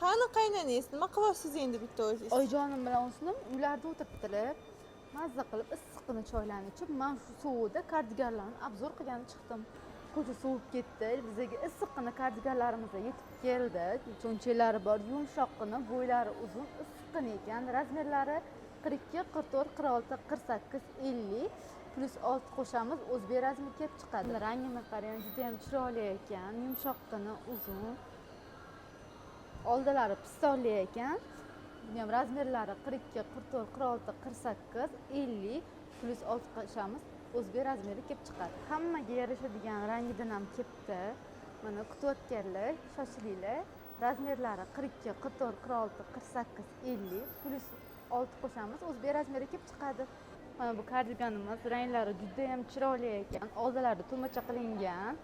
Qani qaynanangiz, nima qilyapsiz endi bitta o'zingiz? Oyijonim bilan o'snim uylarda o'tiribdilar. Mazza qilib issiqqina choylarni ichib, men shu suvda kardiganlarni obzor qilgani chiqdim. Ko'cha sovib ketdi. Bizga issiqqina kardiganlarimiz yetib keldi. Cho'nchaklari bor, yumshoqqina, bo'ylari uzun, issiqqina ekan. Razmerlari 42, 44, 46, 48, 50 plus 6 qo'shamiz, o'zbek razmeri kelib chiqadi. Rangini qarang, juda ham chiroyli ekan, yumshoqqina, uzun. Oldilari pistonli ekan. Bu ham razmerlari 42, 44, 46, 48, 50 plus 6 qo'shamiz, o'zbek razmeri kelib chiqadi. Hammaga yarashadigan rangidan ham kelibdi. Mana kutayotganlar, shoshilinglar. Razmerlari 42, 44, 46, 48, 50 plus 6 qo'shamiz, o'zbek razmeri kelib chiqadi. Mana bu kardiganimiz ranglari juda ham chiroyli ekan. Oldilarida tumacha qilingan.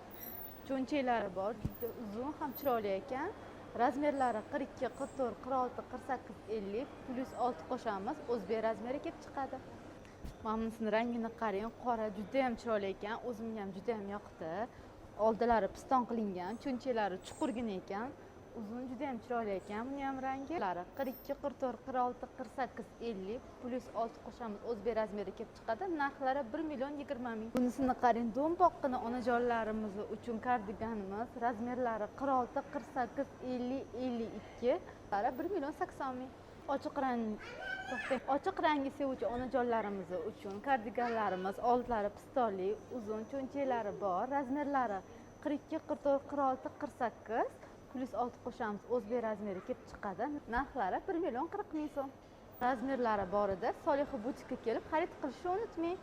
Cho'nchaklari bor, juda uzun ham chiroyli ekan. Razmerlari 42, 44, 46, 48, 50 plus 6 qo'shamiz, o'zbek razmeri kelib chiqadi. Mana bunisini rangini qarang, qora juda ham chiroyli ekan, o'zimga ham juda ham yoqdi. Oldilari piston qilingan, cho'nchaklari chuqurgina ekan, uzun juda ham chiroyli ekan. Buni ham rangi 42, 44, 46, 48, 50 plus 6 qo'shamiz, o'zbek razmeri kelib chiqadi. Narxlari 1,20,000. Bunisini qarang, do'mpoqqina onajonlarimiz uchun kardiganimiz, razmerlari 46, 48, 50, 52, 1,80,000. Ochiq rangni sevuvchi onajonlarimiz uchun kardiganlarimiz, oldlari pistonli, uzun, cho'nchaklari bor, razmerlari 42, 44, 46, 48 plus 6 qo'shamiz, o'zbek razmeri kelib chiqadi. Narxlari 1,40,000 so'm. Razmerlari borida Solixa butikka kelib xarid qilishni unutmang.